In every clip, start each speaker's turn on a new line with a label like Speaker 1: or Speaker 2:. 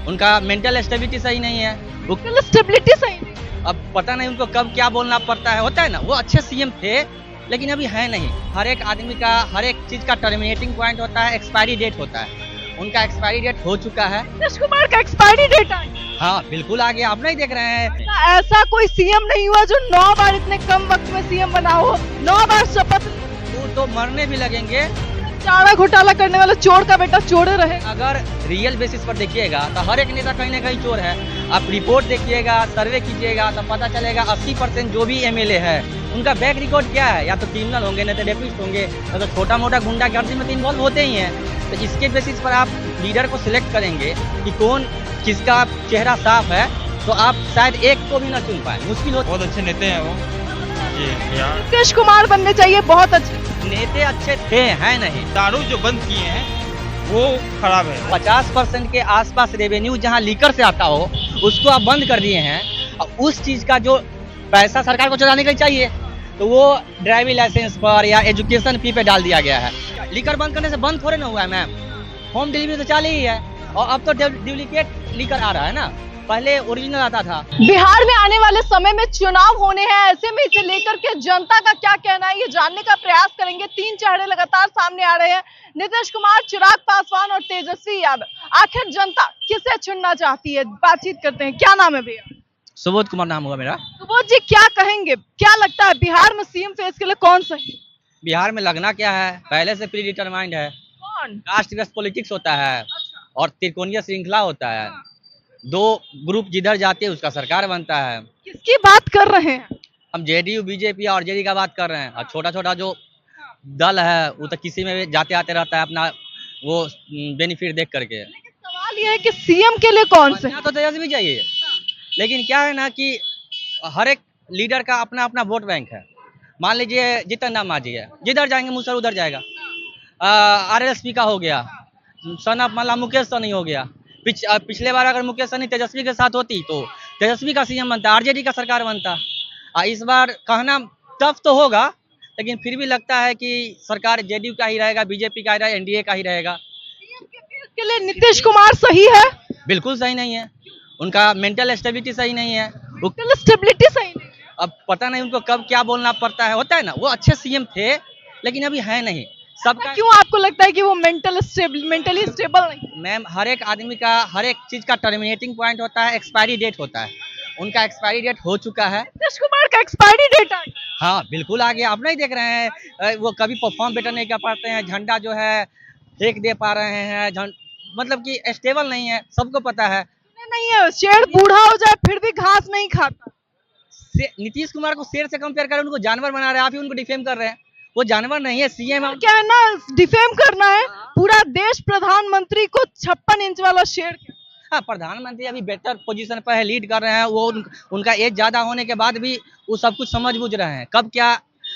Speaker 1: उनका mental stability सही नहीं है। वो
Speaker 2: स्टेबिलिटी सही नहीं।
Speaker 1: अब पता नहीं उनको कब क्या बोलना पड़ता है, होता है ना। वो अच्छे सीएम थे लेकिन अभी है नहीं। हर एक आदमी का हर एक चीज का टर्मिनेटिंग पॉइंट होता है, एक्सपायरी डेट होता है। उनका एक्सपायरी डेट हो चुका है।
Speaker 2: नीतीश कुमार का एक्सपायरी डेट आ गया।
Speaker 1: हाँ बिल्कुल आ गया, आप नहीं देख रहे हैं।
Speaker 2: ऐसा कोई सीएम नहीं हुआ जो 9 बार इतने कम वक्त में सीएम बना हो, 9 बार शपथ।
Speaker 1: वो तो मरने भी लगेंगे।
Speaker 2: चारा घोटाला करने वाला चोर का बेटा चोर रहे।
Speaker 1: अगर रियल बेसिस पर देखिएगा तो हर एक नेता कहीं ना कहीं चोर है। आप रिपोर्ट देखिएगा, सर्वे कीजिएगा तो पता चलेगा 80% जो भी एमएलए है उनका बैक रिकॉर्ड क्या है, या तो क्रिमिनल होंगे, नहीं तो रेपिस्ट होंगे, या तो छोटा मोटा गुंडागर्दी में तो इन्वॉल्व होते ही हैं। तो इसके बेसिस पर आप लीडर को सिलेक्ट करेंगे कि कौन किसका चेहरा साफ है, तो आप शायद एक को भी ना चुन पाए, मुश्किल होता है।
Speaker 3: बहुत अच्छे नेता हैं वो जी यार।
Speaker 2: नीतीश कुमार बनने चाहिए, बहुत अच्छे।
Speaker 1: नेता अच्छे थे, हैं नहीं।
Speaker 3: दारू जो बंद किए हैं वो खराब है।
Speaker 1: 50% के आसपास रेवेन्यू जहां लीकर से आता हो उसको आप बंद कर दिए हैं। और उस चीज का जो पैसा सरकार को चलाने के लिए चाहिए तो वो ड्राइविंग लाइसेंस पर या एजुकेशन फी पे डाल दिया गया है। लीकर बंद करने से बंद थोड़े ना हुआ है मैम, होम डिलीवरी तो चालू ही है। और अब तो डुप्लीकेट लीकर आ रहा है ना, पहले ओरिजिनल आता था।
Speaker 2: बिहार में आने वाले समय में चुनाव होने हैं, ऐसे में इसे लेकर के जनता का क्या कहना है ये जानने का प्रयास करेंगे। 3 चेहरे लगातार सामने आ रहे हैं, नीतीश कुमार, चिराग पासवान और तेजस्वी यादव। आखिर जनता किसे चुनना चाहती है, बातचीत करते हैं। क्या नाम है भैया?
Speaker 1: सुबोध कुमार नाम होगा मेरा।
Speaker 2: सुबोध जी, क्या कहेंगे, क्या लगता है बिहार में सीएम फेस के लिए कौन सही?
Speaker 1: बिहार में लगना क्या है, पहले से प्री डिटरमाइंड है।
Speaker 2: कौन?
Speaker 1: कास्ट बेस्ड पॉलिटिक्स होता है और त्रिकोणीय श्रृंखला होता है। 2 ग्रुप जिधर जाते हैं उसका सरकार बनता है।
Speaker 2: किसकी बात कर रहे हैं?
Speaker 1: हम जेडीयू, बीजेपी और आरजेडी का बात कर रहे हैं। और छोटा छोटा जो दल है वो तो किसी में भी जाते आते रहता है अपना वो बेनिफिट देख करके।
Speaker 2: लेकिन सवाल ये है कि सीएम के लिए कौन से?
Speaker 1: बनना तो तेजस्वी चाहिए, लेकिन क्या है ना कि हर एक लीडर का अपना अपना वोट बैंक है। मान लीजिए जितन राम मांझी है, जिधर जाएंगे मुसर उधर जाएगा। आरएलएसपी का हो गया, सन ऑफ माला मुकेश सहनी हो गया। पिछले बार अगर मुकेश सहनी तेजस्वी के साथ होती तो तेजस्वी का सीएम बनता, आरजेडी का सरकार बनता। इस बार कहना टफ तो होगा, लेकिन फिर भी लगता है कि सरकार जेडीयू का ही रहेगा, बीजेपी का ही रहेगा, एनडीए का ही रहेगा।
Speaker 2: के लिए नीतीश कुमार सही है?
Speaker 1: बिल्कुल सही नहीं है। उनका मेंटल स्टेबिलिटी सही नहीं है। वो
Speaker 2: स्टेबिलिटी सही नहीं।
Speaker 1: अब पता नहीं उनको कब क्या बोलना पड़ता है, होता है ना। वो अच्छे सीएम थे लेकिन अभी है नहीं। सबका
Speaker 2: क्यों आपको लगता है कि वो मेंटली स्टेबल नहीं?
Speaker 1: मैम, हर एक आदमी का हर एक चीज का टर्मिनेटिंग पॉइंट होता है, एक्सपायरी डेट होता है। उनका एक्सपायरी डेट हो चुका है।
Speaker 2: नीतीश कुमार का एक्सपायरी डेट आ गया।
Speaker 1: हाँ बिल्कुल आ गया, आप नहीं देख रहे हैं। वो कभी परफॉर्म बेटर नहीं कर पाते हैं, झंडा जो है फेंक दे पा रहे हैं, मतलब कि स्टेबल नहीं है, सबको पता है।
Speaker 2: नहीं है, शेर बूढ़ा हो जाए फिर भी घास नहीं खाता।
Speaker 1: नीतीश कुमार को शेर से कंपेयर कर उनको जानवर बना रहे हैं, आप ही उनको डिफेम कर रहे हैं। वो जानवर नहीं है, सीएम।
Speaker 2: क्या है ना, डिफेम करना है पूरा देश, प्रधानमंत्री को 56 इंच वाला शेर।
Speaker 1: हाँ, प्रधानमंत्री अभी बेटर पोजीशन पर है, लीड कर रहे हैं। वो उनका एज ज्यादा होने के बाद भी वो सब कुछ समझ बुझ रहे हैं, कब क्या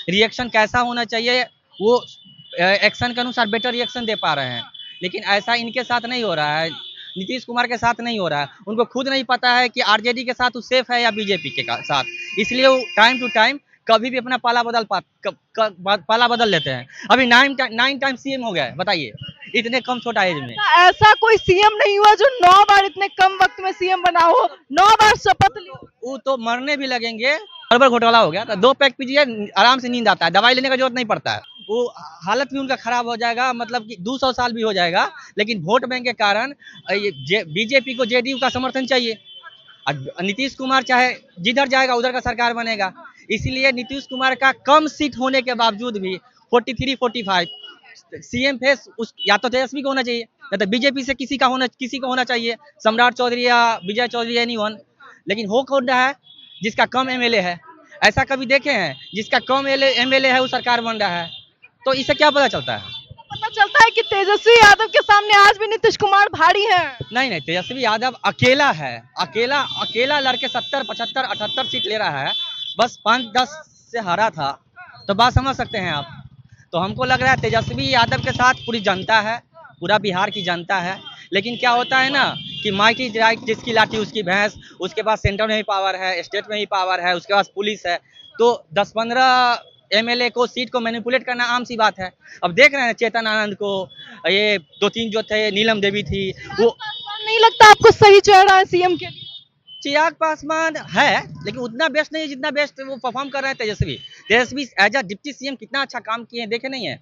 Speaker 1: रिएक्शन कैसा होना चाहिए। वो एक्शन के अनुसार बेटर रिएक्शन दे पा रहे हैं। लेकिन ऐसा इनके साथ नहीं हो रहा है, नीतीश कुमार के साथ नहीं हो रहा है। उनको खुद नहीं पता है कि आरजेडी के साथ वो सेफ है या बीजेपी के साथ, इसलिए वो टाइम टू टाइम कभी भी अपना पाला बदल लेते हैं। अभी 9 टाइम सीएम हो गया है, बताइए, इतने कम छोटा एज में।
Speaker 2: ऐसा कोई सीएम नहीं हुआ जो 9 बार इतने कम वक्त में सीएम बना हो, 9 बार शपथ ली।
Speaker 1: वो तो मरने भी लगेंगे। गड़बड़ घोटाला हो गया तो 2 पैक पीजिए, आराम से नींद आता है, दवाई लेने का जरूरत नहीं पड़ता है। वो हालत भी उनका खराब हो जाएगा, मतलब कि 200 साल भी हो जाएगा। लेकिन वोट बैंक के कारण बीजेपी को जेडीयू का समर्थन चाहिए। नीतीश कुमार चाहे जिधर जाएगा उधर का सरकार बनेगा। इसीलिए नीतीश कुमार का कम सीट होने के बावजूद भी 43-45 सीएम फेस या तो तेजस्वी को होना चाहिए या तो बीजेपी से किसी को होना चाहिए, सम्राट चौधरी या विजय चौधरी, एनीवन। लेकिन हो कौन रहा है जिसका कम एमएलए है? ऐसा कभी देखे हैं जिसका कम एमएलए है वो सरकार बन रहा है? तो इससे क्या पता चलता है?
Speaker 2: पता चलता है कि तेजस्वी यादव के सामने आज भी नीतीश कुमार भारी है।
Speaker 1: नहीं, तेजस्वी यादव अकेला है, अकेला लड़के 70, 75, 78 सीट ले रहा है। बस 5-10 से हारा था, तो बात समझ सकते हैं आप। तो हमको लग रहा है तेजस्वी यादव के साथ पूरी जनता है, पूरा बिहार की जनता है। लेकिन क्या होता है ना कि माइट इज राइट, जिसकी लाठी उसकी भैंस। उसके पास सेंटर में भी पावर है, स्टेट में भी पावर है, उसके पास पुलिस है। तो 10-15 एमएलए को सीट को मैनिपुलेट करना आम सी बात है। अब देख रहे हैं चेतन आनंद को, ये 2-3 जो थे, नीलम देवी थी, वो
Speaker 2: नहीं नहीं लगता आपको सही चेहरा है सीएम के लिए?
Speaker 1: चिराग पासवान है, लेकिन उतना बेस्ट नहीं है जितना बेस्ट वो परफॉर्म कर रहे हैं तेजस्वी। तेजस्वी एज अ डिप्टी सीएम कितना अच्छा काम किए हैं, देखे नहीं है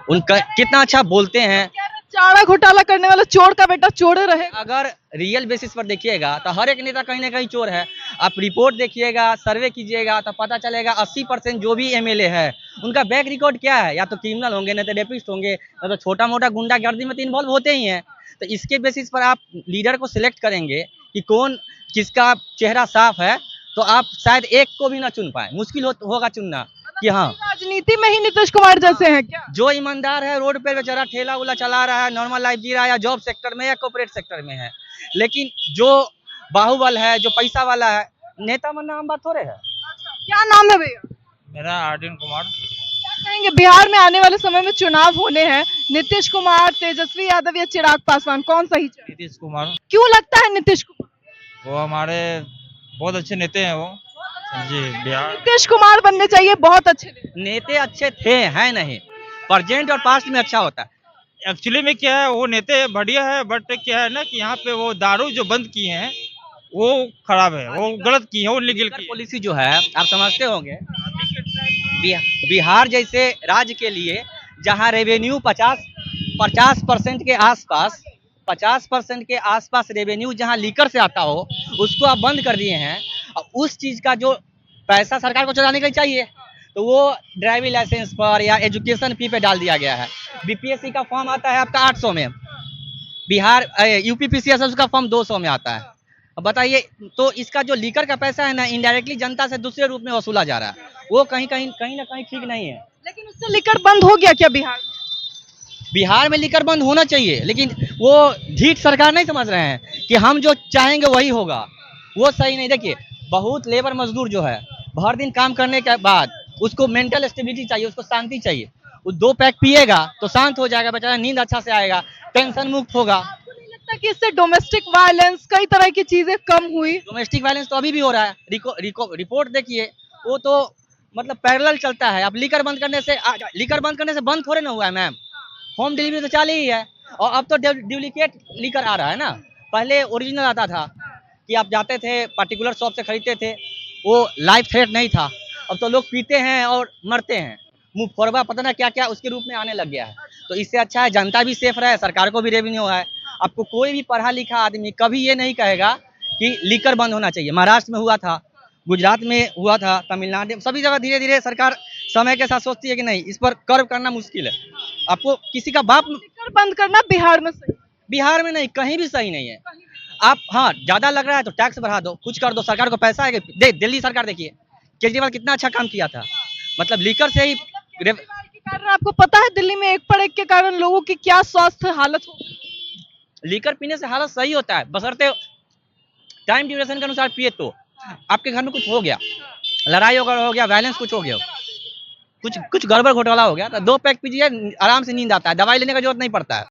Speaker 1: उनका, कितना अच्छा बोलते हैं।
Speaker 2: चारा घोटाला करने वाला चोर का बेटा चोर रहेगा।
Speaker 1: अगर रियल बेसिस पर देखिएगा तो हर एक नेता कहीं ना कहीं चोर है। आप रिपोर्ट देखिएगा, सर्वे कीजिएगा तो पता चलेगा 80% जो भी एमएलए है उनका बैक रिकॉर्ड क्या है, या तो क्रिमिनल होंगे, नहीं तो रेपिस्ट होंगे, या तो छोटा मोटा गुंडागर्दी में तो इन्वॉल्व होते ही हैं। तो इसके बेसिस पर आप लीडर को सिलेक्ट करेंगे कि कौन किसका चेहरा साफ है, तो आप शायद एक को भी ना चुन पाए, मुश्किल होगा चुनना कि हाँ
Speaker 2: राजनीति में ही नीतीश कुमार जैसे हैं क्या?
Speaker 1: जो ईमानदार है, रोड पे बेचारा ठेला उला चला रहा है, नॉर्मल लाइफ जी रहा है, या जॉब सेक्टर में या कॉर्पोरेट सेक्टर में है। लेकिन जो बाहुबल है, जो पैसा वाला है, नेता बनना आम बात थोड़े है।
Speaker 2: क्या नाम है भैया?
Speaker 3: मेरा आर्यन कुमार।
Speaker 2: क्या कहेंगे बिहार में आने वाले समय में चुनाव होने हैं, नीतीश कुमार, तेजस्वी यादव या चिराग पासवान, कौन सही चेहरा?
Speaker 3: नीतीश कुमार।
Speaker 2: क्यों लगता है नीतीश कुमार?
Speaker 3: वो हमारे बहुत अच्छे नेता हैं वो। जी, बिहार।
Speaker 2: नीतीश कुमार बनने चाहिए, बहुत अच्छे नेता।
Speaker 1: नेते अच्छे थे, हैं नहीं, प्रेजेंट और पास्ट में अच्छा होता है।
Speaker 3: एक्चुअली में क्या है, वो नेता बढ़िया है, बट क्या है ना कि यहाँ पे वो दारू जो बंद किए हैं वो खराब है, वो गलत की है, वो लीगल की है।
Speaker 1: पॉलिसी जो है आप समझते होंगे, बिहार जैसे राज्य के लिए जहां रेवेन्यू 50% के आसपास 50% के आसपास रेवेन्यू जहां लीकर से आता हो, उसको आप बंद कर दिए हैं। और उस चीज का जो पैसा सरकार को चलाने के लिए चाहिए, तो वो ड्राइविंग लाइसेंस पर या एजुकेशन फी पे डाल दिया गया है। बीपीएससी का फॉर्म आता है आपका 800 में, बिहार यूपीपीसीएस उसका फॉर्म 200 में आता है। अब बताइए, तो इसका जो लीकर का पैसा है ना, इनडायरेक्टली जनता से दूसरे रूप में वसूला जा रहा है, वो कहीं ना कहीं ठीक नहीं है।
Speaker 2: लेकिन उससे लेकर बंद हो गया क्या बिहार में?
Speaker 1: बिहार में लीकर बंद होना चाहिए, लेकिन वो ढीठ सरकार नहीं समझ रहे हैं कि हम जो चाहेंगे वही होगा, वो सही नहीं। देखिए, बहुत लेबर मजदूर जो है, भर दिन काम करने के बाद उसको मेंटल स्टेबिलिटी चाहिए, उसको शांति चाहिए। वो 2 पैक पिएगा तो शांत हो जाएगा बेचारा, नींद अच्छा से आएगा, टेंशन मुक्त होगा।
Speaker 2: आपको नहीं लगता कि इससे डोमेस्टिक वायलेंस, कई तरह की चीजें कम हुई?
Speaker 1: डोमेस्टिक वायलेंस तो अभी भी हो रहा है। रिपोर्ट देखिए, वो तो मतलब पैरेलल चलता है। अब लीकर बंद करने से बंद थोड़े ना हुआ है मैम, होम डिलीवरी तो चालू ही है। और अब तो डुप्लीकेट लीकर आ रहा है ना, पहले ओरिजिनल आता था कि आप जाते थे पर्टिकुलर शॉप से खरीदते थे, वो लाइफ थ्रेट नहीं था। अब तो लोग पीते हैं और मरते हैं, मुंह फोड़वा पता ना क्या क्या उसके रूप में आने लग गया है। तो इससे अच्छा है जनता भी सेफ रहे, सरकार को भी रेवेन्यू है। आपको कोई भी पढ़ा लिखा आदमी कभी ये नहीं कहेगा कि लीकर बंद होना चाहिए। महाराष्ट्र में हुआ था, गुजरात में हुआ था, तमिलनाडु में, सभी जगह धीरे धीरे सरकार समय के साथ सोचती है कि नहीं, इस पर कर्व करना मुश्किल है। आपको किसी का बाप,
Speaker 2: लिकर बंद करना बिहार में सही?
Speaker 1: बिहार में नहीं, कहीं भी सही नहीं है। आप हाँ ज्यादा लग रहा है तो टैक्स बढ़ा दो, कुछ कर दो, सरकार को पैसा है। दिल्ली सरकार देखिए, केजरीवाल कितना अच्छा काम किया था, मतलब लीकर से ही।
Speaker 2: केजरीवाल के कारण आपको पता है दिल्ली में एक पर एक के कारण लोगों की क्या स्वास्थ्य हालत हो गई?
Speaker 1: लीकर पीने से हालत सही होता है, बशर्ते टाइम ड्यूरेशन के अनुसार पिए। तो आपके घर में कुछ हो गया, लड़ाई वगैरह हो गया, वायलेंस कुछ हो गया, कुछ गड़बड़ घोटाला हो गया, तो 2 पैक पीजिए, आराम से नींद आता है, दवाई लेने का जरूरत नहीं पड़ता है।